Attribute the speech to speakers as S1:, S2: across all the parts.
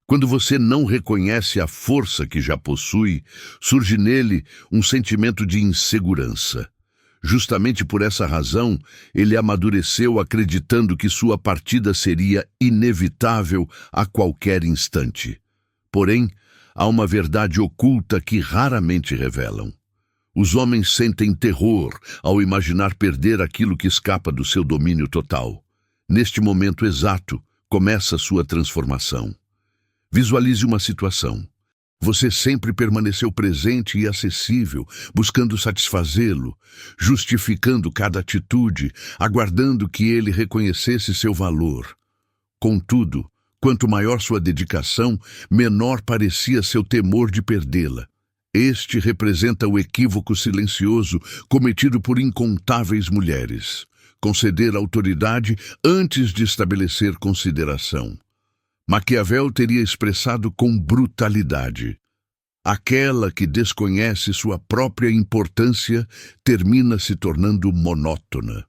S1: Quando você não reconhece a força que já possui, surge nele um sentimento de insegurança. Justamente por essa razão, ele amadureceu acreditando que sua partida seria inevitável a qualquer instante. Porém, há uma verdade oculta que raramente revelam. Os homens sentem terror ao imaginar perder aquilo que escapa do seu domínio total. Neste momento exato, começa sua transformação. Visualize uma situação. Você sempre permaneceu presente e acessível, buscando satisfazê-lo, justificando cada atitude, aguardando que ele reconhecesse seu valor. Contudo, quanto maior sua dedicação, menor parecia seu temor de perdê-la. Este representa o equívoco silencioso cometido por incontáveis mulheres. Conceder autoridade antes de estabelecer consideração. Maquiavel teria expressado com brutalidade: aquela que desconhece sua própria importância termina se tornando monótona.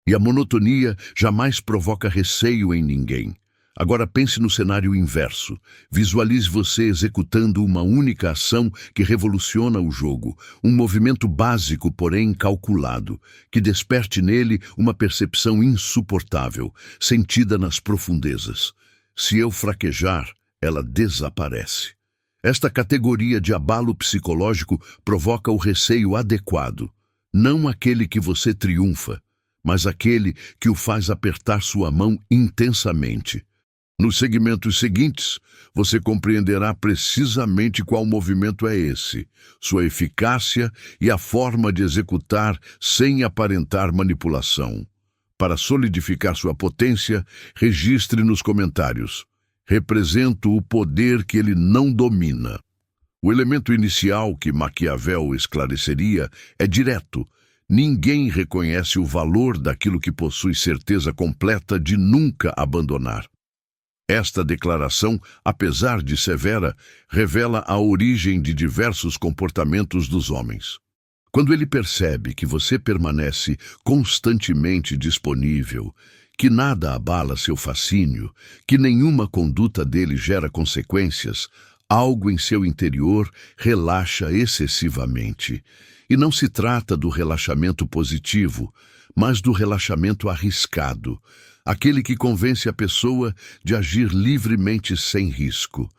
S1: E a monotonia jamais provoca receio em ninguém. Agora pense no cenário inverso. Visualize você executando uma única ação que revoluciona o jogo, um movimento básico, porém calculado, que desperte nele uma percepção insuportável, sentida nas profundezas. Se eu fraquejar, ela desaparece. Esta categoria de abalo psicológico provoca o receio adequado, não aquele que você triunfa, mas aquele que o faz apertar sua mão intensamente. Nos segmentos seguintes, você compreenderá precisamente qual movimento é esse, sua eficácia e a forma de executar sem aparentar manipulação. Para solidificar sua potência, registre nos comentários: represento o poder que ele não domina. O elemento inicial que Maquiavel esclareceria é direto. Ninguém reconhece o valor daquilo que possui certeza completa de nunca abandonar. Esta declaração, apesar de severa, revela a origem de diversos comportamentos dos homens. Quando ele percebe que você permanece constantemente disponível, que nada abala seu fascínio, que nenhuma conduta dele gera consequências, algo em seu interior relaxa excessivamente. E não se trata do relaxamento positivo, mas do relaxamento arriscado, aquele que convence a pessoa de agir livremente sem risco.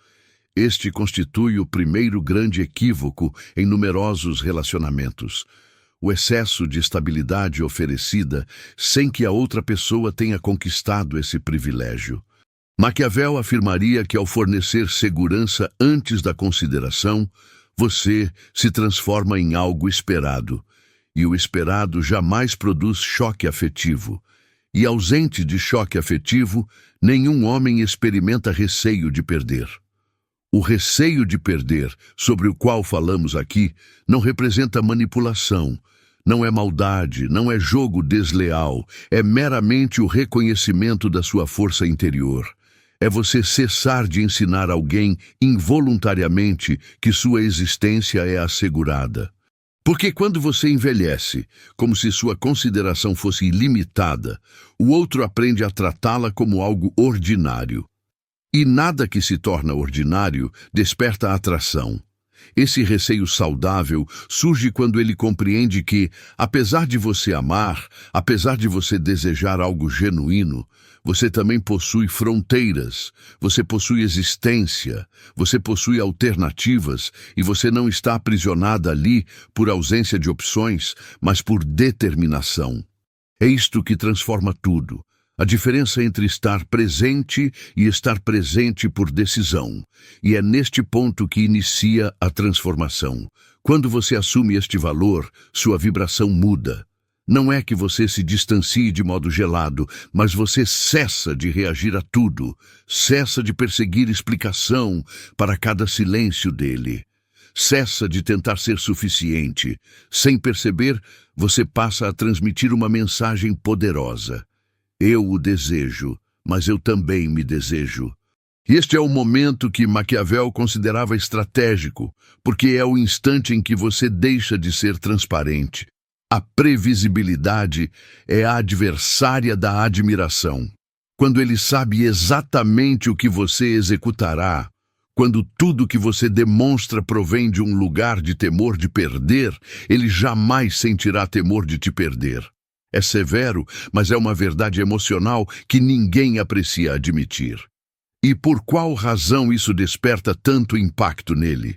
S1: Este constitui o primeiro grande equívoco em numerosos relacionamentos. O excesso de estabilidade oferecida sem que a outra pessoa tenha conquistado esse privilégio. Maquiavel afirmaria que ao fornecer segurança antes da consideração, você se transforma em algo esperado, e o esperado jamais produz choque afetivo. E ausente de choque afetivo, nenhum homem experimenta receio de perder. O receio de perder, sobre o qual falamos aqui, não representa manipulação, não é maldade, não é jogo desleal, é meramente o reconhecimento da sua força interior. É você cessar de ensinar alguém involuntariamente que sua existência é assegurada. Porque quando você envelhece, como se sua consideração fosse ilimitada, o outro aprende a tratá-la como algo ordinário. E nada que se torna ordinário desperta atração. Esse receio saudável surge quando ele compreende que, apesar de você amar, apesar de você desejar algo genuíno, você também possui fronteiras, você possui existência, você possui alternativas e você não está aprisionada ali por ausência de opções, mas por determinação. É isto que transforma tudo. A diferença entre estar presente e estar presente por decisão. E é neste ponto que inicia a transformação. Quando você assume este valor, sua vibração muda. Não é que você se distancie de modo gelado, mas você cessa de reagir a tudo, cessa de perseguir explicação para cada silêncio dele. Cessa de tentar ser suficiente. Sem perceber, você passa a transmitir uma mensagem poderosa. Eu o desejo, mas eu também me desejo. Este é o momento que Maquiavel considerava estratégico, porque é o instante em que você deixa de ser transparente. A previsibilidade é a adversária da admiração. Quando ele sabe exatamente o que você executará, Quando tudo que você demonstra provém de um lugar de temor de perder, ele jamais sentirá temor de te perder. É severo, mas é uma verdade emocional que ninguém aprecia admitir. E por qual razão isso desperta tanto impacto nele?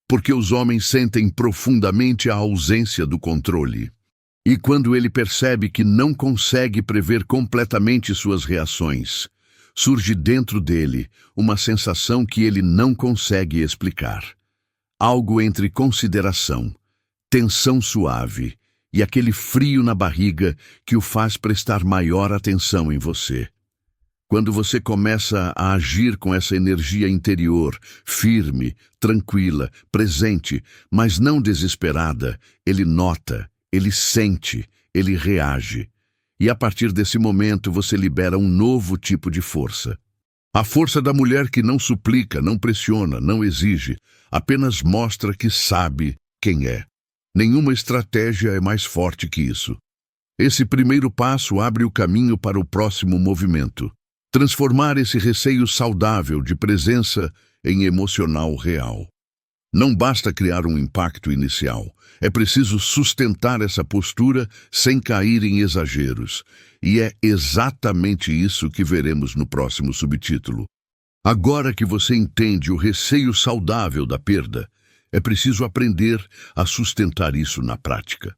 S1: Porque os homens sentem profundamente a ausência do controle. E quando ele percebe que não consegue prever completamente suas reações, surge dentro dele uma sensação que ele não consegue explicar. Algo entre consideração, tensão suave e aquele frio na barriga que o faz prestar maior atenção em você. Quando você começa a agir com essa energia interior, firme, tranquila, presente, mas não desesperada, ele nota, ele sente, ele reage. E a partir desse momento você libera um novo tipo de força. A força da mulher que não suplica, não pressiona, não exige, apenas mostra que sabe quem é. Nenhuma estratégia é mais forte que isso. Esse primeiro passo abre o caminho para o próximo movimento. Transformar esse receio saudável de presença em emocional real. Não basta criar um impacto inicial. É preciso sustentar essa postura sem cair em exageros. E é exatamente isso que veremos no próximo subtítulo. Agora que você entende o receio saudável da perda, é preciso aprender a sustentar isso na prática.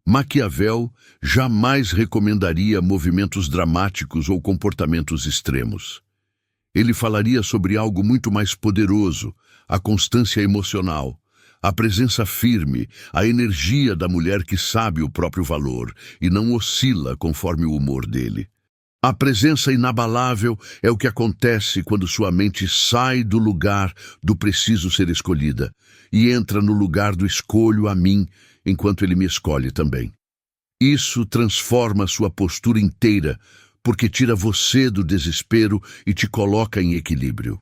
S1: Maquiavel jamais recomendaria movimentos dramáticos ou comportamentos extremos. Ele falaria sobre algo muito mais poderoso, a constância emocional, a presença firme, a energia da mulher que sabe o próprio valor e não oscila conforme o humor dele. A presença inabalável é o que acontece quando sua mente sai do lugar do preciso ser escolhida e entra no lugar do escolho a mim, enquanto ele me escolhe também. Isso transforma sua postura inteira, porque tira você do desespero e te coloca em equilíbrio.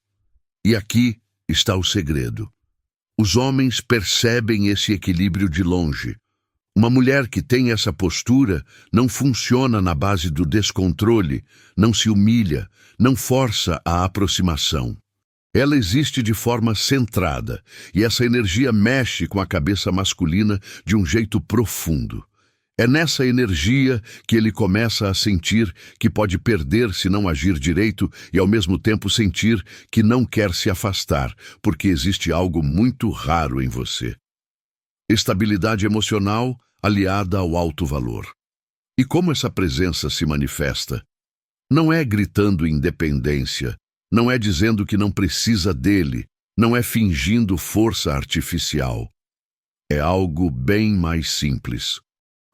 S1: E aqui está o segredo. Os homens percebem esse equilíbrio de longe. Uma mulher que tem essa postura não funciona na base do descontrole, não se humilha, não força a aproximação. Ela existe de forma centrada, e essa energia mexe com a cabeça masculina de um jeito profundo. É nessa energia que ele começa a sentir que pode perder se não agir direito e ao mesmo tempo sentir que não quer se afastar, porque existe algo muito raro em você. Estabilidade emocional aliada ao alto valor. E como essa presença se manifesta? Não é gritando independência, não é dizendo que não precisa dele, não é fingindo força artificial. É algo bem mais simples.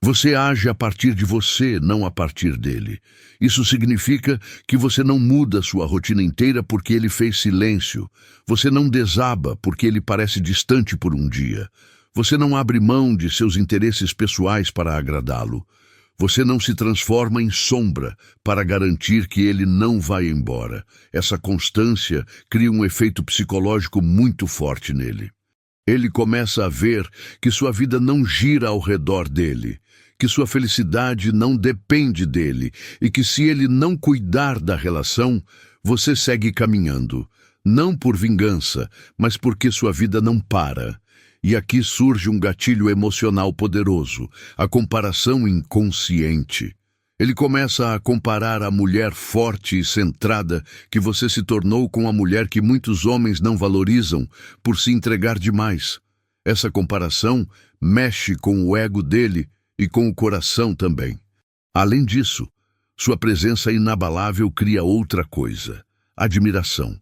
S1: Você age a partir de você, não a partir dele. Isso significa que você não muda sua rotina inteira porque ele fez silêncio. Você não desaba porque ele parece distante por um dia. Você não abre mão de seus interesses pessoais para agradá-lo. Você não se transforma em sombra para garantir que ele não vai embora. Essa constância cria um efeito psicológico muito forte nele. Ele começa a ver que sua vida não gira ao redor dele, que sua felicidade não depende dele e que se ele não cuidar da relação, você segue caminhando, não por vingança, mas porque sua vida não para. E aqui surge um gatilho emocional poderoso, a comparação inconsciente. Ele começa a comparar a mulher forte e centrada que você se tornou com a mulher que muitos homens não valorizam por se entregar demais. Essa comparação mexe com o ego dele e com o coração também. Além disso, sua presença inabalável cria outra coisa, admiração.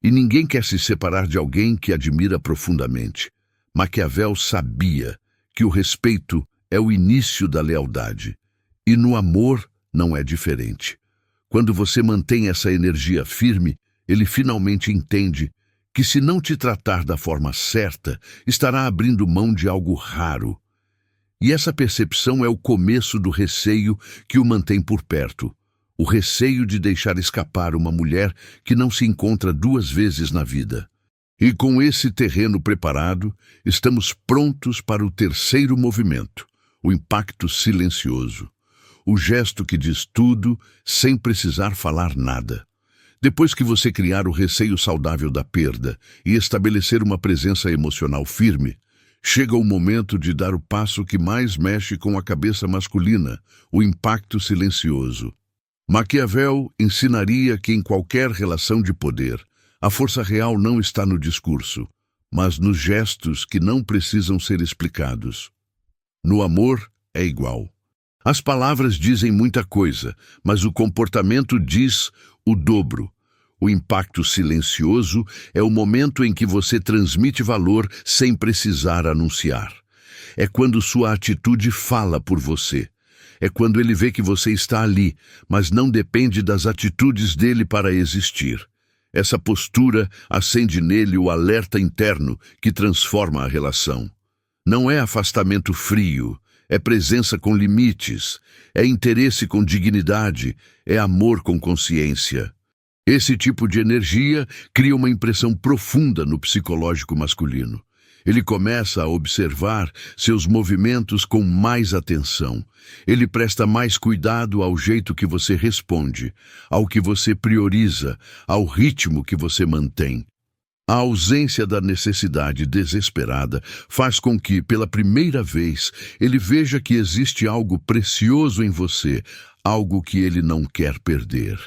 S1: E ninguém quer se separar de alguém que admira profundamente. Maquiavel sabia que o respeito é o início da lealdade. E no amor não é diferente. Quando você mantém essa energia firme, ele finalmente entende que se não te tratar da forma certa, estará abrindo mão de algo raro. E essa percepção é o começo do receio que o mantém por perto. O receio de deixar escapar uma mulher que não se encontra 2 vezes na vida. E com esse terreno preparado, estamos prontos para o terceiro movimento, o impacto silencioso. O gesto que diz tudo sem precisar falar nada. Depois que você criar o receio saudável da perda e estabelecer uma presença emocional firme, chega o momento de dar o passo que mais mexe com a cabeça masculina, o impacto silencioso. Maquiavel ensinaria que em qualquer relação de poder, a força real não está no discurso, mas nos gestos que não precisam ser explicados. No amor é igual. As palavras dizem muita coisa, mas o comportamento diz o dobro. O impacto silencioso é o momento em que você transmite valor sem precisar anunciar. É quando sua atitude fala por você. É quando ele vê que você está ali, mas não depende das atitudes dele para existir. Essa postura acende nele o alerta interno que transforma a relação. Não é afastamento frio, é presença com limites, é interesse com dignidade, é amor com consciência. Esse tipo de energia cria uma impressão profunda no psicológico masculino. Ele começa a observar seus movimentos com mais atenção. Ele presta mais cuidado ao jeito que você responde, ao que você prioriza, ao ritmo que você mantém. A ausência da necessidade desesperada faz com que, pela primeira vez, ele veja que existe algo precioso em você, algo que ele não quer perder.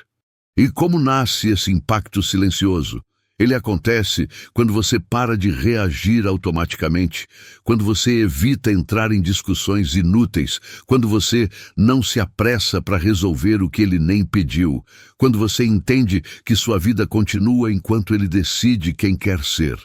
S1: E como nasce esse impacto silencioso? Ele acontece quando você para de reagir automaticamente, quando você evita entrar em discussões inúteis, quando você não se apressa para resolver o que ele nem pediu, quando você entende que sua vida continua enquanto ele decide quem quer ser.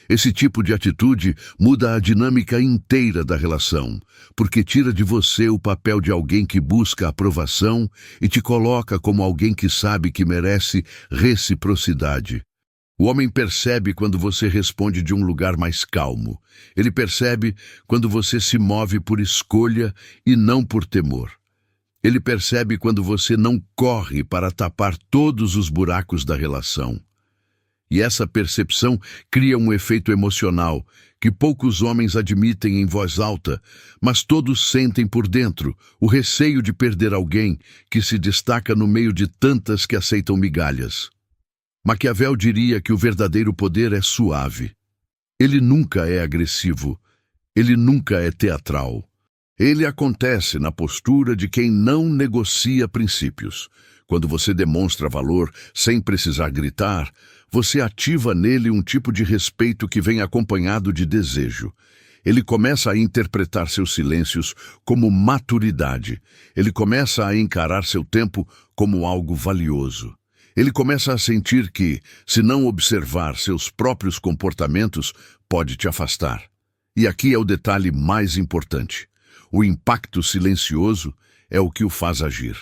S1: Esse tipo de atitude muda a dinâmica inteira da relação, porque tira de você o papel de alguém que busca aprovação e te coloca como alguém que sabe que merece reciprocidade. O homem percebe quando você responde de um lugar mais calmo. Ele percebe quando você se move por escolha e não por temor. Ele percebe quando você não corre para tapar todos os buracos da relação. E essa percepção cria um efeito emocional que poucos homens admitem em voz alta, mas todos sentem por dentro o receio de perder alguém que se destaca no meio de tantas que aceitam migalhas. Maquiavel diria que o verdadeiro poder é suave. Ele nunca é agressivo. Ele nunca é teatral. Ele acontece na postura de quem não negocia princípios. Quando você demonstra valor sem precisar gritar, você ativa nele um tipo de respeito que vem acompanhado de desejo. Ele começa a interpretar seus silêncios como maturidade. Ele começa a encarar seu tempo como algo valioso. Ele começa a sentir que, se não observar seus próprios comportamentos, pode te afastar. E aqui é o detalhe mais importante. O impacto silencioso é o que o faz agir.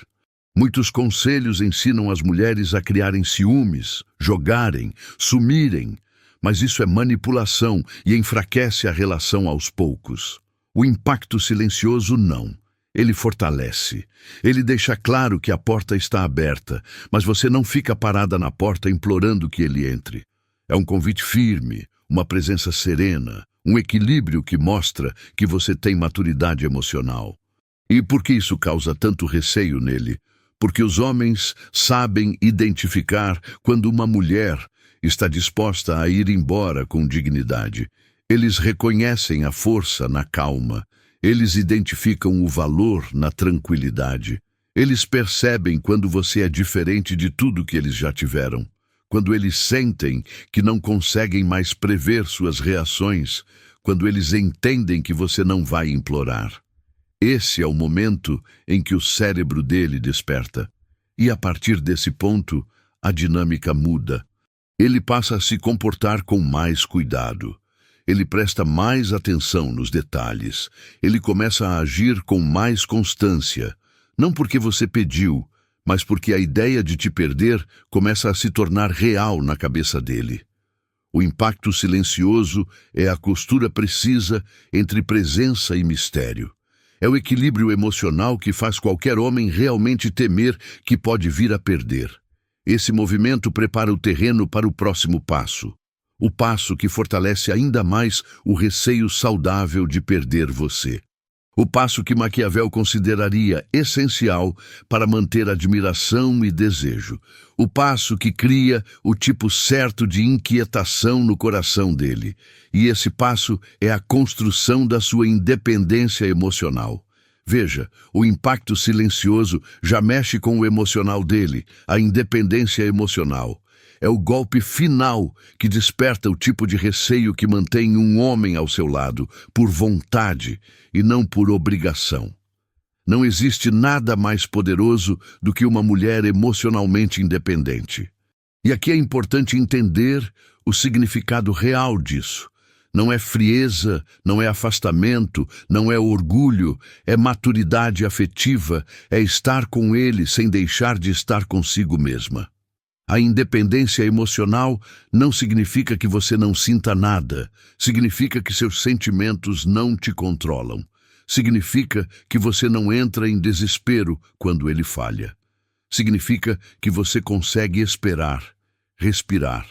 S1: Muitos conselhos ensinam as mulheres a criarem ciúmes, jogarem, sumirem, mas isso é manipulação e enfraquece a relação aos poucos. O impacto silencioso não. Ele fortalece. Ele deixa claro que a porta está aberta, mas você não fica parada na porta implorando que ele entre. É um convite firme, uma presença serena, um equilíbrio que mostra que você tem maturidade emocional. E por que isso causa tanto receio nele? Porque os homens sabem identificar quando uma mulher está disposta a ir embora com dignidade. Eles reconhecem a força na calma. Eles identificam o valor na tranquilidade. Eles percebem quando você é diferente de tudo que eles já tiveram. Quando eles sentem que não conseguem mais prever suas reações. Quando eles entendem que você não vai implorar. Esse é o momento em que o cérebro dele desperta. E a partir desse ponto, a dinâmica muda. Ele passa a se comportar com mais cuidado. Ele presta mais atenção nos detalhes. Ele começa a agir com mais constância. Não porque você pediu, mas porque a ideia de te perder começa a se tornar real na cabeça dele. O impacto silencioso é a costura precisa entre presença e mistério. É o equilíbrio emocional que faz qualquer homem realmente temer que pode vir a perder. Esse movimento prepara o terreno para o próximo passo. O passo que fortalece ainda mais o receio saudável de perder você. O passo que Maquiavel consideraria essencial para manter admiração e desejo. O passo que cria o tipo certo de inquietação no coração dele. E esse passo é a construção da sua independência emocional. Veja, o impacto silencioso já mexe com o emocional dele, a independência emocional. É o golpe final que desperta o tipo de receio que mantém um homem ao seu lado, por vontade e não por obrigação. Não existe nada mais poderoso do que uma mulher emocionalmente independente. E aqui é importante entender o significado real disso. Não é frieza, não é afastamento, não é orgulho, é maturidade afetiva, é estar com ele sem deixar de estar consigo mesma. A independência emocional não significa que você não sinta nada, significa que seus sentimentos não te controlam. Significa que você não entra em desespero quando ele falha. Significa que você consegue esperar, respirar,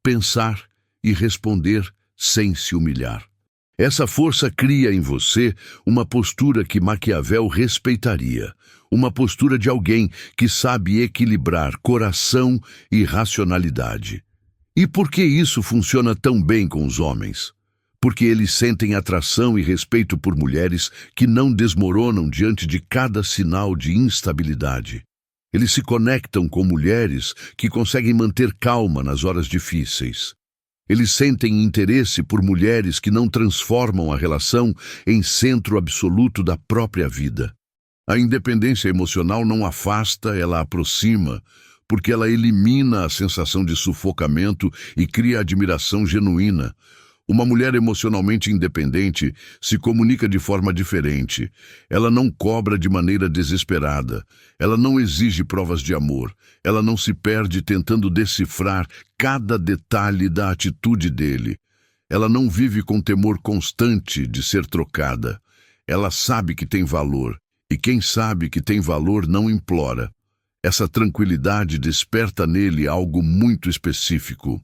S1: pensar e responder sem se humilhar. Essa força cria em você uma postura que Maquiavel respeitaria, uma postura de alguém que sabe equilibrar coração e racionalidade. E por que isso funciona tão bem com os homens? Porque eles sentem atração e respeito por mulheres que não desmoronam diante de cada sinal de instabilidade. Eles se conectam com mulheres que conseguem manter calma nas horas difíceis. Eles sentem interesse por mulheres que não transformam a relação em centro absoluto da própria vida. A independência emocional não afasta, ela aproxima, porque ela elimina a sensação de sufocamento e cria admiração genuína. Uma mulher emocionalmente independente se comunica de forma diferente. Ela não cobra de maneira desesperada. Ela não exige provas de amor. Ela não se perde tentando decifrar cada detalhe da atitude dele. Ela não vive com temor constante de ser trocada. Ela sabe que tem valor, e quem sabe que tem valor não implora. Essa tranquilidade desperta nele algo muito específico.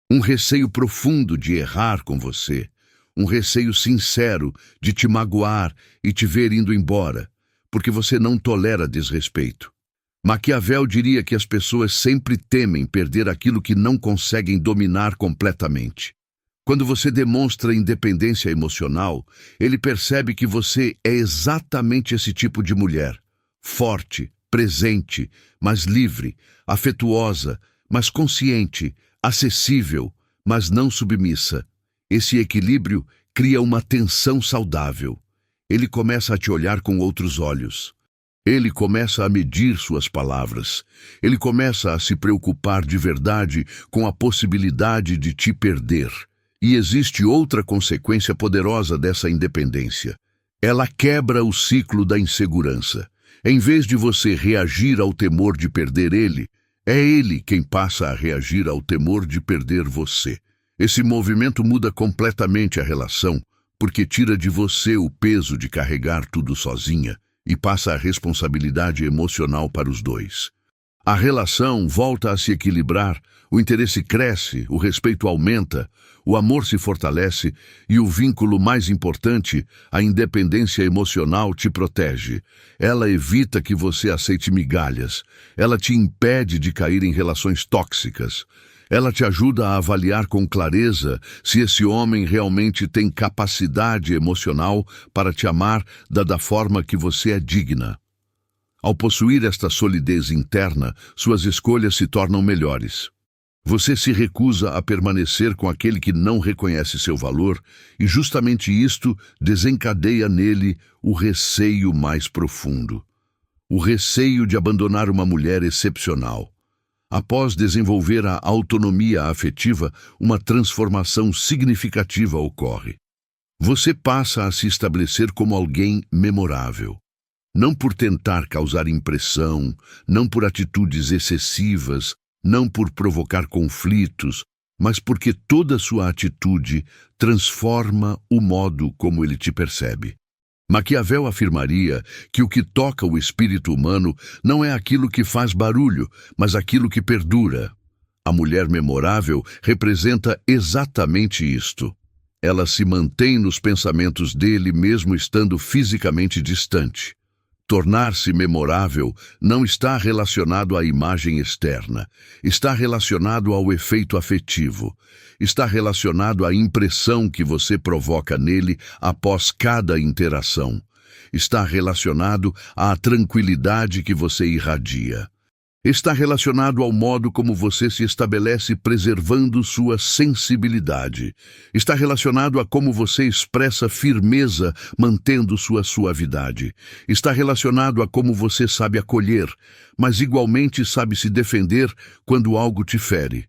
S1: Um receio profundo de errar com você, um receio sincero de te magoar e te ver indo embora, porque você não tolera desrespeito. Maquiavel diria que as pessoas sempre temem perder aquilo que não conseguem dominar completamente. Quando você demonstra independência emocional, ele percebe que você é exatamente esse tipo de mulher, forte, presente, mas livre, afetuosa, mas consciente, acessível, mas não submissa. Esse equilíbrio cria uma tensão saudável. Ele começa a te olhar com outros olhos. Ele começa a medir suas palavras. Ele começa a se preocupar de verdade com a possibilidade de te perder. E existe outra consequência poderosa dessa independência. Ela quebra o ciclo da insegurança. Em vez de você reagir ao temor de perder ele, é ele quem passa a reagir ao temor de perder você. Esse movimento muda completamente a relação, porque tira de você o peso de carregar tudo sozinha e passa a responsabilidade emocional para os dois. A relação volta a se equilibrar, o interesse cresce, o respeito aumenta, o amor se fortalece e o vínculo mais importante, a independência emocional, te protege. Ela evita que você aceite migalhas. Ela te impede de cair em relações tóxicas. Ela te ajuda a avaliar com clareza se esse homem realmente tem capacidade emocional para te amar da forma que você é digna. Ao possuir esta solidez interna, suas escolhas se tornam melhores. Você se recusa a permanecer com aquele que não reconhece seu valor, e justamente isto desencadeia nele o receio mais profundo. O receio de abandonar uma mulher excepcional. Após desenvolver a autonomia afetiva, uma transformação significativa ocorre. Você passa a se estabelecer como alguém memorável. Não por tentar causar impressão, não por atitudes excessivas, não por provocar conflitos, mas porque toda sua atitude transforma o modo como ele te percebe. Maquiavel afirmaria que o que toca o espírito humano não é aquilo que faz barulho, mas aquilo que perdura. A mulher memorável representa exatamente isto. Ela se mantém nos pensamentos dele mesmo estando fisicamente distante. Tornar-se memorável não está relacionado à imagem externa, está relacionado ao efeito afetivo, está relacionado à impressão que você provoca nele após cada interação, está relacionado à tranquilidade que você irradia. Está relacionado ao modo como você se estabelece preservando sua sensibilidade. Está relacionado a como você expressa firmeza mantendo sua suavidade. Está relacionado a como você sabe acolher, mas igualmente sabe se defender quando algo te fere.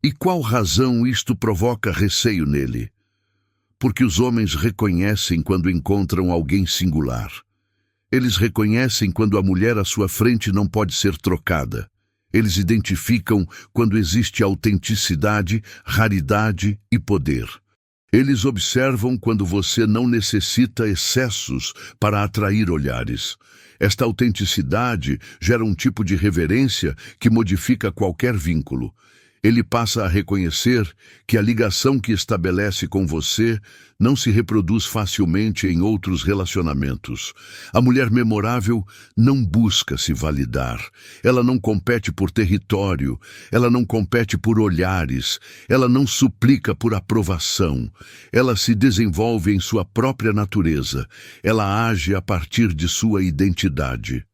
S1: E qual razão isto provoca receio nele? Porque os homens reconhecem quando encontram alguém singular. Eles reconhecem quando a mulher à sua frente não pode ser trocada. Eles identificam quando existe autenticidade, raridade e poder. Eles observam quando você não necessita excessos para atrair olhares. Esta autenticidade gera um tipo de reverência que modifica qualquer vínculo. Ele passa a reconhecer que a ligação que estabelece com você não se reproduz facilmente em outros relacionamentos. A mulher memorável não busca se validar. Ela não compete por território. Ela não compete por olhares. Ela não suplica por aprovação. Ela se desenvolve em sua própria natureza. Ela age a partir de sua identidade.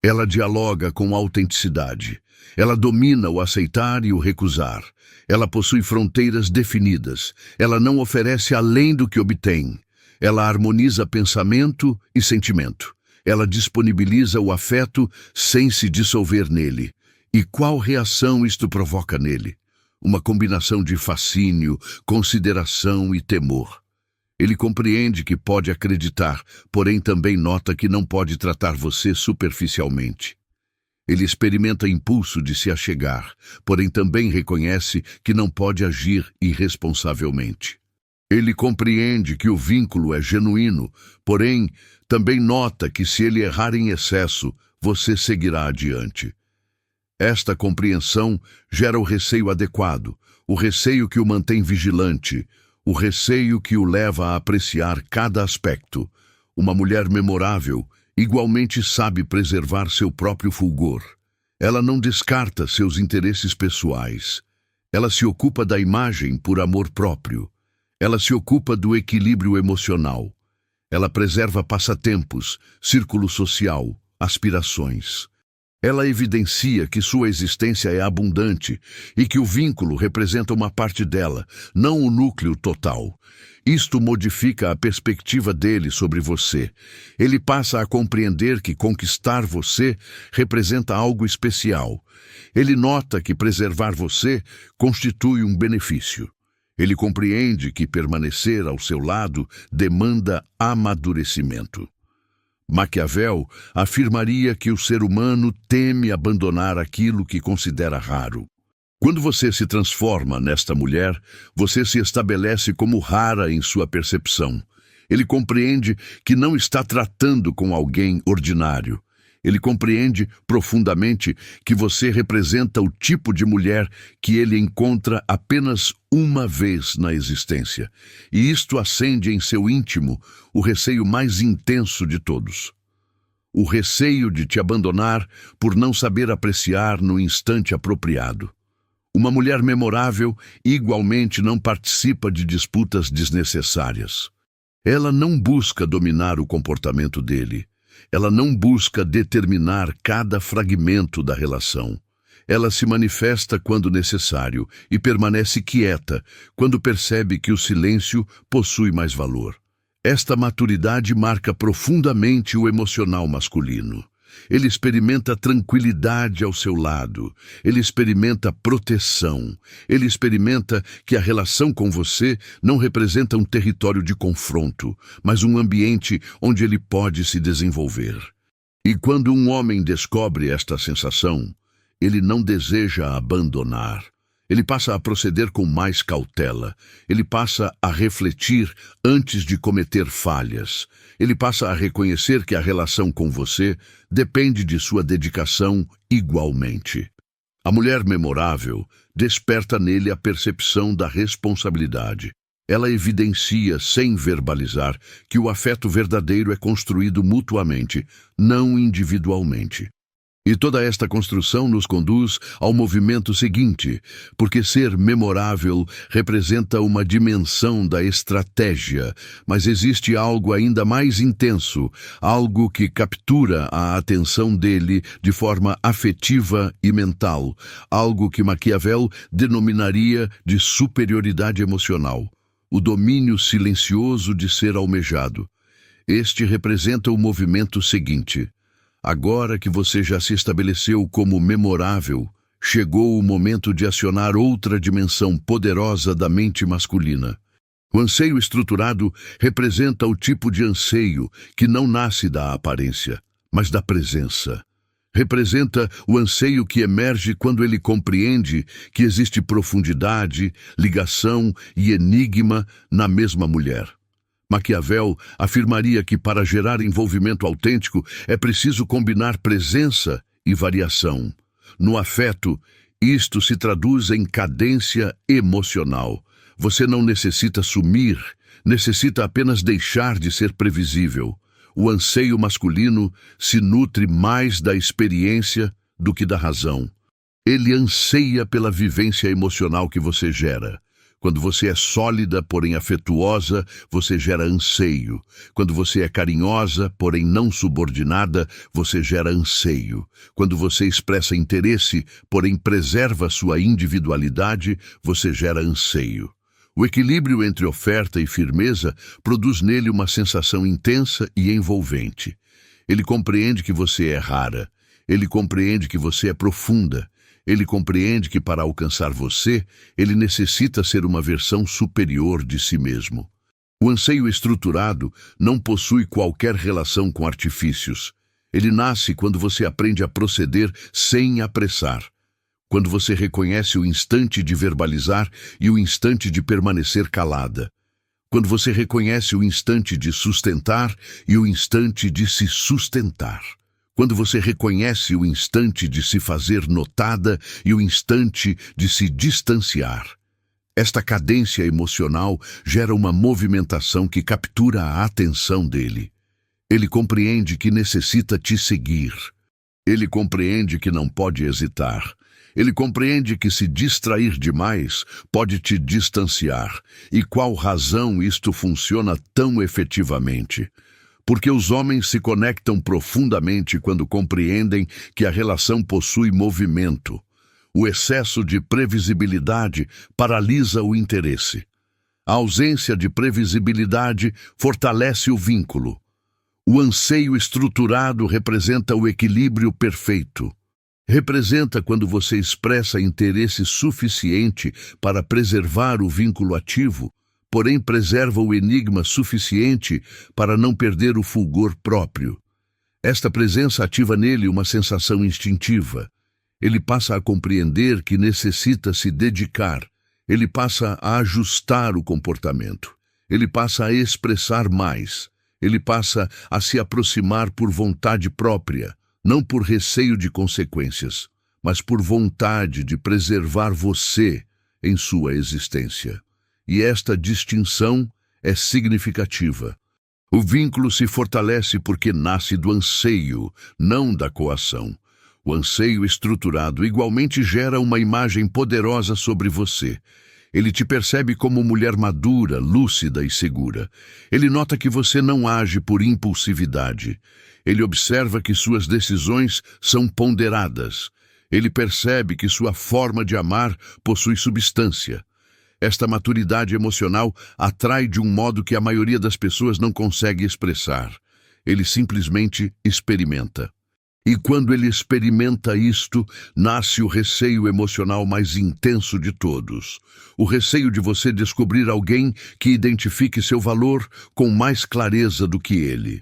S1: Ela dialoga com autenticidade. Ela domina o aceitar e o recusar. Ela possui fronteiras definidas. Ela não oferece além do que obtém. Ela harmoniza pensamento e sentimento. Ela disponibiliza o afeto sem se dissolver nele. E qual reação isto provoca nele? Uma combinação de fascínio, consideração e temor. Ele compreende que pode acreditar, porém também nota que não pode tratar você superficialmente. Ele experimenta impulso de se achegar, porém também reconhece que não pode agir irresponsavelmente. Ele compreende que o vínculo é genuíno, porém também nota que se ele errar em excesso, você seguirá adiante. Esta compreensão gera o receio adequado, o receio que o mantém vigilante, o receio que o leva a apreciar cada aspecto. Uma mulher memorável igualmente sabe preservar seu próprio fulgor. Ela não descarta seus interesses pessoais. Ela se ocupa da imagem por amor próprio. Ela se ocupa do equilíbrio emocional. Ela preserva passatempos, círculo social, aspirações. Ela evidencia que sua existência é abundante e que o vínculo representa uma parte dela, não o núcleo total. Isto modifica a perspectiva dele sobre você. Ele passa a compreender que conquistar você representa algo especial. Ele nota que preservar você constitui um benefício. Ele compreende que permanecer ao seu lado demanda amadurecimento. Maquiavel afirmaria que o ser humano teme abandonar aquilo que considera raro. Quando você se transforma nesta mulher, você se estabelece como rara em sua percepção. Ele compreende que não está tratando com alguém ordinário. Ele compreende profundamente que você representa o tipo de mulher que ele encontra apenas uma vez na existência. E isto acende em seu íntimo o receio mais intenso de todos. O receio de te abandonar por não saber apreciar no instante apropriado. Uma mulher memorável igualmente não participa de disputas desnecessárias. Ela não busca dominar o comportamento dele. Ela não busca determinar cada fragmento da relação. Ela se manifesta quando necessário e permanece quieta quando percebe que o silêncio possui mais valor. Esta maturidade marca profundamente o emocional masculino. Ele experimenta tranquilidade ao seu lado. Ele experimenta proteção. Ele experimenta que a relação com você não representa um território de confronto, mas um ambiente onde ele pode se desenvolver. E quando um homem descobre esta sensação, ele não deseja abandonar. Ele passa a proceder com mais cautela. Ele passa a refletir antes de cometer falhas. Ele passa a reconhecer que a relação com você depende de sua dedicação igualmente. A mulher memorável desperta nele a percepção da responsabilidade. Ela evidencia, sem verbalizar, que o afeto verdadeiro é construído mutuamente, não individualmente. E toda esta construção nos conduz ao movimento seguinte, porque ser memorável representa uma dimensão da estratégia, mas existe algo ainda mais intenso, algo que captura a atenção dele de forma afetiva e mental, algo que Maquiavel denominaria de superioridade emocional, o domínio silencioso de ser almejado. Este representa o movimento seguinte. Agora que você já se estabeleceu como memorável, chegou o momento de acionar outra dimensão poderosa da mente masculina. O anseio estruturado representa o tipo de anseio que não nasce da aparência, mas da presença. Representa o anseio que emerge quando ele compreende que existe profundidade, ligação e enigma na mesma mulher. Maquiavel afirmaria que para gerar envolvimento autêntico é preciso combinar presença e variação. No afeto, isto se traduz em cadência emocional. Você não necessita sumir, necessita apenas deixar de ser previsível. O anseio masculino se nutre mais da experiência do que da razão. Ele anseia pela vivência emocional que você gera. Quando você é sólida, porém afetuosa, você gera anseio. Quando você é carinhosa, porém não subordinada, você gera anseio. Quando você expressa interesse, porém preserva sua individualidade, você gera anseio. O equilíbrio entre oferta e firmeza produz nele uma sensação intensa e envolvente. Ele compreende que você é rara. Ele compreende que você é profunda. Ele compreende que para alcançar você, ele necessita ser uma versão superior de si mesmo. O anseio estruturado não possui qualquer relação com artifícios. Ele nasce quando você aprende a proceder sem apressar. Quando você reconhece o instante de verbalizar e o instante de permanecer calada. Quando você reconhece o instante de sustentar e o instante de se sustentar. Quando você reconhece o instante de se fazer notada e o instante de se distanciar. Esta cadência emocional gera uma movimentação que captura a atenção dele. Ele compreende que necessita te seguir. Ele compreende que não pode hesitar. Ele compreende que se distrair demais pode te distanciar. E qual razão isto funciona tão efetivamente? Porque os homens se conectam profundamente quando compreendem que a relação possui movimento. O excesso de previsibilidade paralisa o interesse. A ausência de previsibilidade fortalece o vínculo. O anseio estruturado representa o equilíbrio perfeito. Representa quando você expressa interesse suficiente para preservar o vínculo ativo, porém preserva o enigma suficiente para não perder o fulgor próprio. Esta presença ativa nele uma sensação instintiva. Ele passa a compreender que necessita se dedicar. Ele passa a ajustar o comportamento. Ele passa a expressar mais. Ele passa a se aproximar por vontade própria, não por receio de consequências, mas por vontade de preservar você em sua existência. E esta distinção é significativa. O vínculo se fortalece porque nasce do anseio, não da coação. O anseio estruturado igualmente gera uma imagem poderosa sobre você. Ele te percebe como mulher madura, lúcida e segura. Ele nota que você não age por impulsividade. Ele observa que suas decisões são ponderadas. Ele percebe que sua forma de amar possui substância. Esta maturidade emocional atrai de um modo que a maioria das pessoas não consegue expressar. Ele simplesmente experimenta. E quando ele experimenta isto, nasce o receio emocional mais intenso de todos. O receio de você descobrir alguém que identifique seu valor com mais clareza do que ele.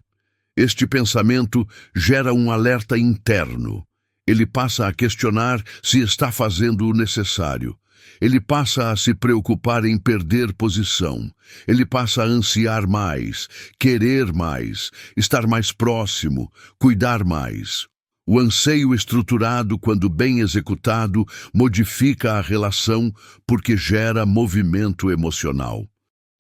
S1: Este pensamento gera um alerta interno. Ele passa a questionar se está fazendo o necessário. Ele passa a se preocupar em perder posição. Ele passa a ansiar mais, querer mais, estar mais próximo, cuidar mais. O anseio estruturado, quando bem executado, modifica a relação porque gera movimento emocional.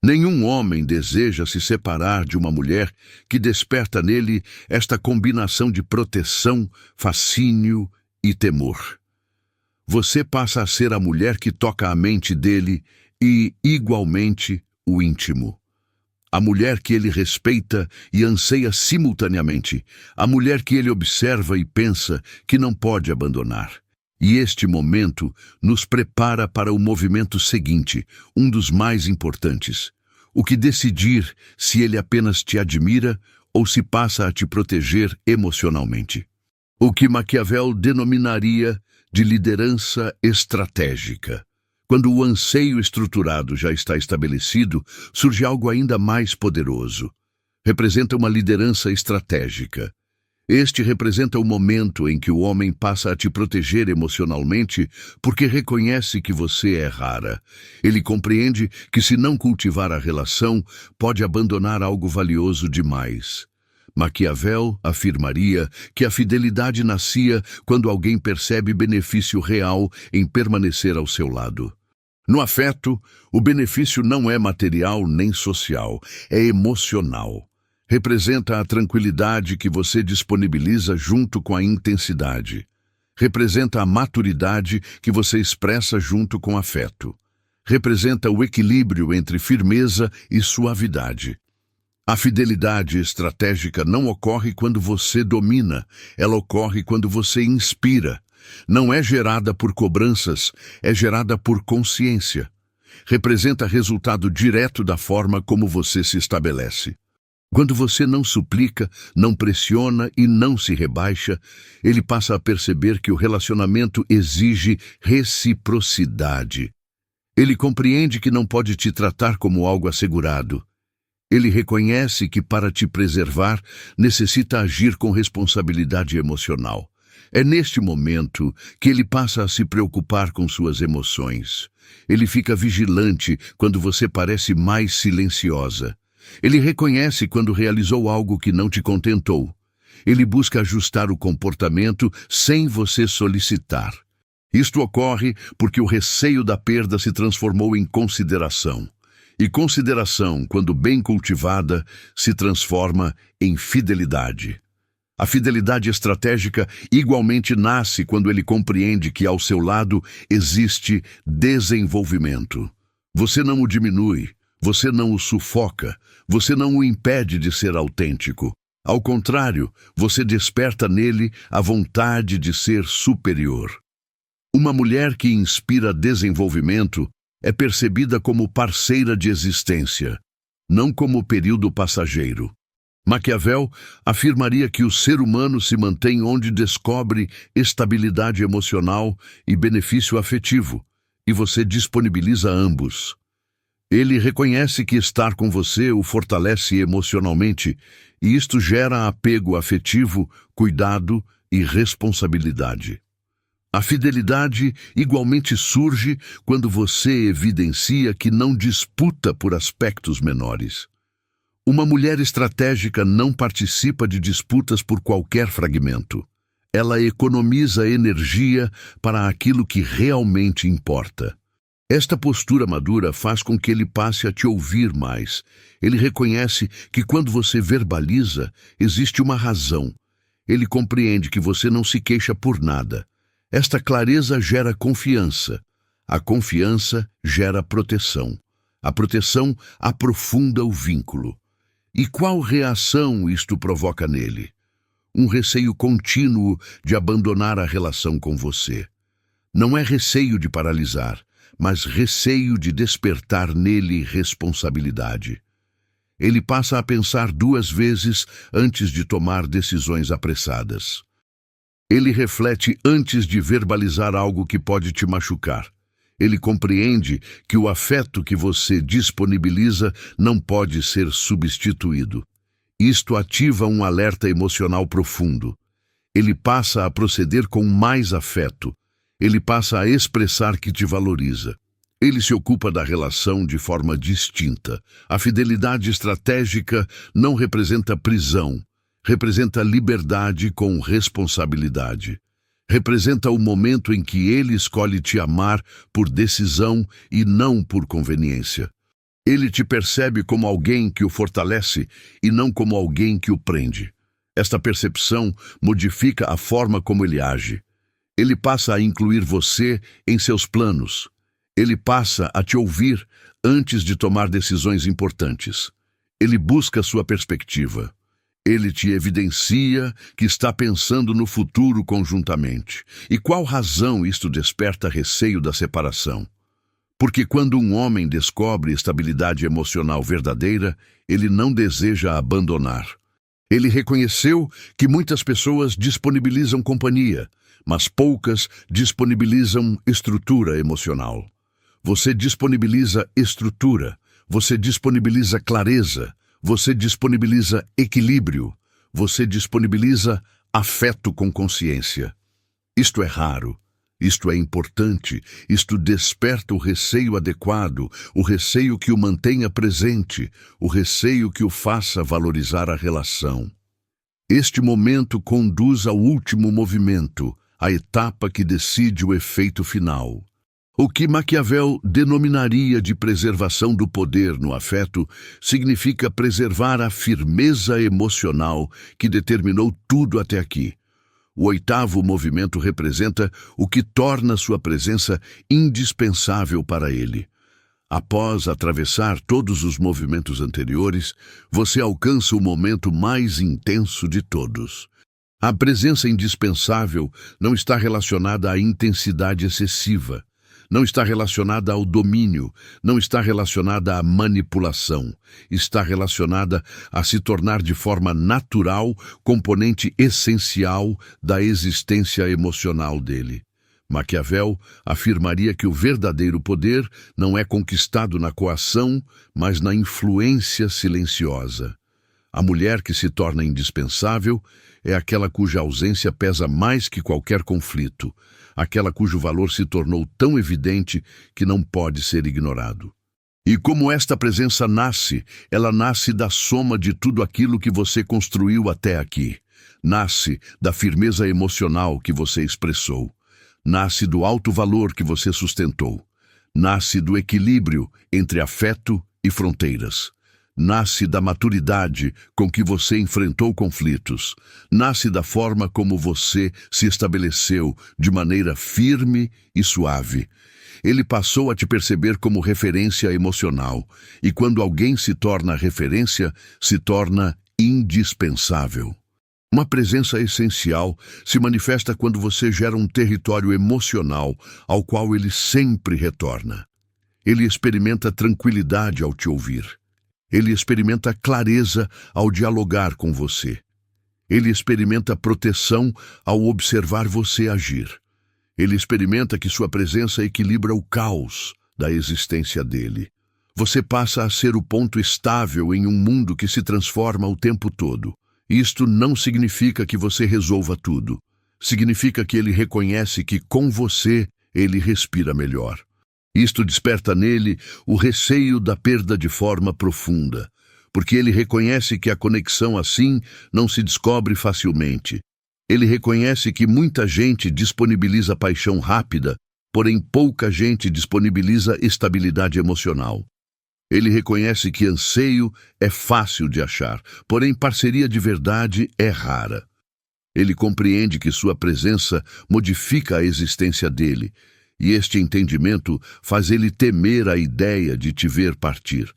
S1: Nenhum homem deseja se separar de uma mulher que desperta nele esta combinação de proteção, fascínio e temor. Você passa a ser a mulher que toca a mente dele e, igualmente, o íntimo. A mulher que ele respeita e anseia simultaneamente. A mulher que ele observa e pensa que não pode abandonar. E este momento nos prepara para o movimento seguinte, um dos mais importantes. O que decidir se ele apenas te admira ou se passa a te proteger emocionalmente. O que Maquiavel denominaria de liderança estratégica. Quando o anseio estruturado já está estabelecido, surge algo ainda mais poderoso. Representa uma liderança estratégica. Este representa o momento em que o homem passa a te proteger emocionalmente porque reconhece que você é rara. Ele compreende que se não cultivar a relação, pode abandonar algo valioso demais. Maquiavel afirmaria que a fidelidade nascia quando alguém percebe benefício real em permanecer ao seu lado. No afeto, o benefício não é material nem social, é emocional. Representa a tranquilidade que você disponibiliza junto com a intensidade. Representa a maturidade que você expressa junto com afeto. Representa o equilíbrio entre firmeza e suavidade. A fidelidade estratégica não ocorre quando você domina, ela ocorre quando você inspira. Não é gerada por cobranças, é gerada por consciência. Representa resultado direto da forma como você se estabelece. Quando você não suplica, não pressiona e não se rebaixa, ele passa a perceber que o relacionamento exige reciprocidade. Ele compreende que não pode te tratar como algo assegurado. Ele reconhece que para te preservar, necessita agir com responsabilidade emocional. É neste momento que ele passa a se preocupar com suas emoções. Ele fica vigilante quando você parece mais silenciosa. Ele reconhece quando realizou algo que não te contentou. Ele busca ajustar o comportamento sem você solicitar. Isto ocorre porque o receio da perda se transformou em consideração. E consideração, quando bem cultivada, se transforma em fidelidade. A fidelidade estratégica igualmente nasce quando ele compreende que ao seu lado existe desenvolvimento. Você não o diminui, você não o sufoca, você não o impede de ser autêntico. Ao contrário, você desperta nele a vontade de ser superior. Uma mulher que inspira desenvolvimento é percebida como parceira de existência, não como período passageiro. Maquiavel afirmaria que o ser humano se mantém onde descobre estabilidade emocional e benefício afetivo, e você disponibiliza ambos. Ele reconhece que estar com você o fortalece emocionalmente, e isto gera apego afetivo, cuidado e responsabilidade. A fidelidade igualmente surge quando você evidencia que não disputa por aspectos menores. Uma mulher estratégica não participa de disputas por qualquer fragmento. Ela economiza energia para aquilo que realmente importa. Esta postura madura faz com que ele passe a te ouvir mais. Ele reconhece que quando você verbaliza, existe uma razão. Ele compreende que você não se queixa por nada. Esta clareza gera confiança. A confiança gera proteção. A proteção aprofunda o vínculo. E qual reação isto provoca nele? Um receio contínuo de abandonar a relação com você. Não é receio de paralisar, mas receio de despertar nele responsabilidade. Ele passa a pensar 2 vezes antes de tomar decisões apressadas. Ele reflete antes de verbalizar algo que pode te machucar. Ele compreende que o afeto que você disponibiliza não pode ser substituído. Isto ativa um alerta emocional profundo. Ele passa a proceder com mais afeto. Ele passa a expressar que te valoriza. Ele se ocupa da relação de forma distinta. A fidelidade estratégica não representa prisão. Representa liberdade com responsabilidade. Representa o momento em que ele escolhe te amar por decisão e não por conveniência. Ele te percebe como alguém que o fortalece e não como alguém que o prende. Esta percepção modifica a forma como ele age. Ele passa a incluir você em seus planos. Ele passa a te ouvir antes de tomar decisões importantes. Ele busca sua perspectiva. Ele te evidencia que está pensando no futuro conjuntamente. E qual razão isto desperta receio da separação? Porque quando um homem descobre estabilidade emocional verdadeira, ele não deseja abandonar. Ele reconheceu que muitas pessoas disponibilizam companhia, mas poucas disponibilizam estrutura emocional. Você disponibiliza estrutura, você disponibiliza clareza, você disponibiliza equilíbrio, você disponibiliza afeto com consciência. Isto é raro. Isto é importante, isto desperta o receio adequado, o receio que o mantenha presente, o receio que o faça valorizar a relação. Este momento conduz ao último movimento, a etapa que decide o efeito final. O que Maquiavel denominaria de preservação do poder no afeto significa preservar a firmeza emocional que determinou tudo até aqui. O oitavo movimento representa o que torna sua presença indispensável para ele. Após atravessar todos os movimentos anteriores, você alcança o momento mais intenso de todos. A presença indispensável não está relacionada à intensidade excessiva, não está relacionada ao domínio, não está relacionada à manipulação, está relacionada a se tornar de forma natural componente essencial da existência emocional dele. Maquiavel afirmaria que o verdadeiro poder não é conquistado na coação, mas na influência silenciosa. A mulher que se torna indispensável é aquela cuja ausência pesa mais que qualquer conflito, aquela cujo valor se tornou tão evidente que não pode ser ignorado. E como esta presença nasce, ela nasce da soma de tudo aquilo que você construiu até aqui. Nasce da firmeza emocional que você expressou. Nasce do alto valor que você sustentou. Nasce do equilíbrio entre afeto e fronteiras. Nasce da maturidade com que você enfrentou conflitos. Nasce da forma como você se estabeleceu de maneira firme e suave. Ele passou a te perceber como referência emocional, e quando alguém se torna referência, se torna indispensável. Uma presença essencial se manifesta quando você gera um território emocional ao qual ele sempre retorna. Ele experimenta tranquilidade ao te ouvir. Ele experimenta clareza ao dialogar com você. Ele experimenta proteção ao observar você agir. Ele experimenta que sua presença equilibra o caos da existência dele. Você passa a ser o ponto estável em um mundo que se transforma o tempo todo. Isto não significa que você resolva tudo. Significa que ele reconhece que com você ele respira melhor. Isto desperta nele o receio da perda de forma profunda, porque ele reconhece que a conexão assim não se descobre facilmente. Ele reconhece que muita gente disponibiliza paixão rápida, porém pouca gente disponibiliza estabilidade emocional. Ele reconhece que anseio é fácil de achar, porém parceria de verdade é rara. Ele compreende que sua presença modifica a existência dele, e este entendimento faz ele temer a ideia de te ver partir.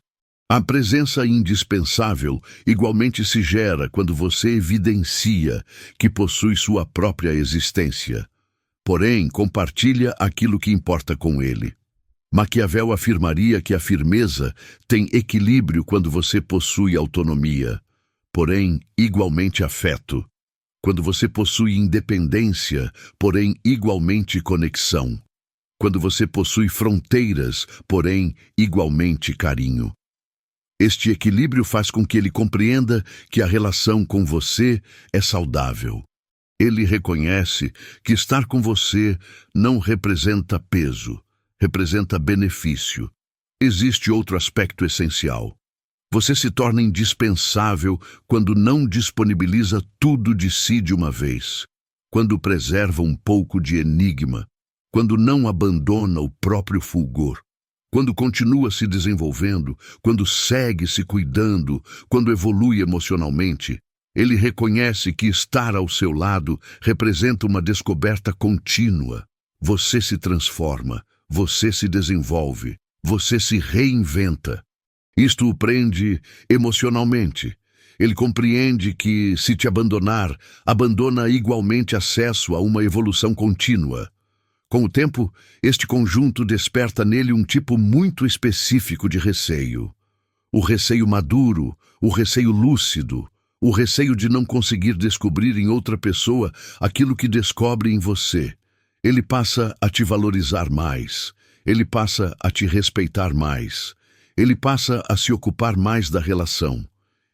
S1: A presença indispensável igualmente se gera quando você evidencia que possui sua própria existência, porém compartilha aquilo que importa com ele. Maquiavel afirmaria que a firmeza tem equilíbrio quando você possui autonomia, porém igualmente afeto, quando você possui independência, porém igualmente conexão, quando você possui fronteiras, porém igualmente carinho. Este equilíbrio faz com que ele compreenda que a relação com você é saudável. Ele reconhece que estar com você não representa peso, representa benefício. Existe outro aspecto essencial. Você se torna indispensável quando não disponibiliza tudo de si de uma vez, quando preserva um pouco de enigma, quando não abandona o próprio fulgor, quando continua se desenvolvendo, quando segue se cuidando, quando evolui emocionalmente, ele reconhece que estar ao seu lado representa uma descoberta contínua. Você se transforma, você se desenvolve, você se reinventa. Isto o prende emocionalmente. Ele compreende que, se te abandonar, abandona igualmente acesso a uma evolução contínua. Com o tempo, este conjunto desperta nele um tipo muito específico de receio. O receio maduro, o receio lúcido, o receio de não conseguir descobrir em outra pessoa aquilo que descobre em você. Ele passa a te valorizar mais, ele passa a te respeitar mais, ele passa a se ocupar mais da relação.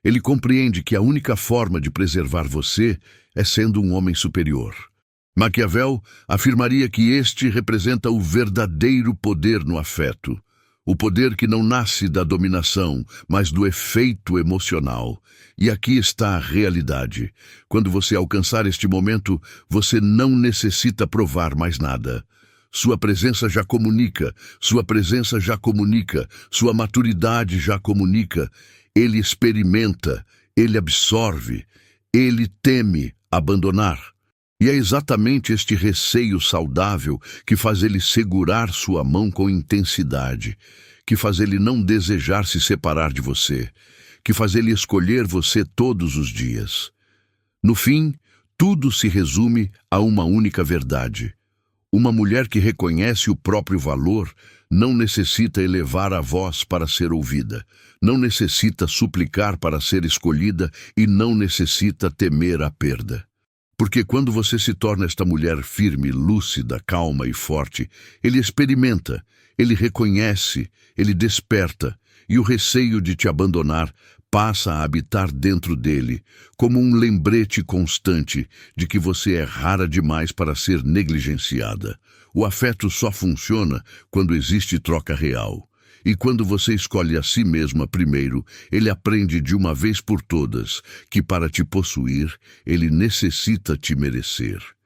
S1: Ele compreende que a única forma de preservar você é sendo um homem superior. Maquiavel afirmaria que este representa o verdadeiro poder no afeto, o poder que não nasce da dominação, mas do efeito emocional. E aqui está a realidade. Quando você alcançar este momento, você não necessita provar mais nada. Sua presença já comunica, sua presença já comunica, sua maturidade já comunica. Ele experimenta, ele absorve, ele teme abandonar. E é exatamente este receio saudável que faz ele segurar sua mão com intensidade, que faz ele não desejar se separar de você, que faz ele escolher você todos os dias. No fim, tudo se resume a uma única verdade. Uma mulher que reconhece o próprio valor não necessita elevar a voz para ser ouvida, não necessita suplicar para ser escolhida e não necessita temer a perda. Porque quando você se torna esta mulher firme, lúcida, calma e forte, ele experimenta, ele reconhece, ele desperta, e o receio de te abandonar passa a habitar dentro dele, como um lembrete constante de que você é rara demais para ser negligenciada. O afeto só funciona quando existe troca real. E quando você escolhe a si mesma primeiro, ele aprende de uma vez por todas que para te possuir, ele necessita te merecer.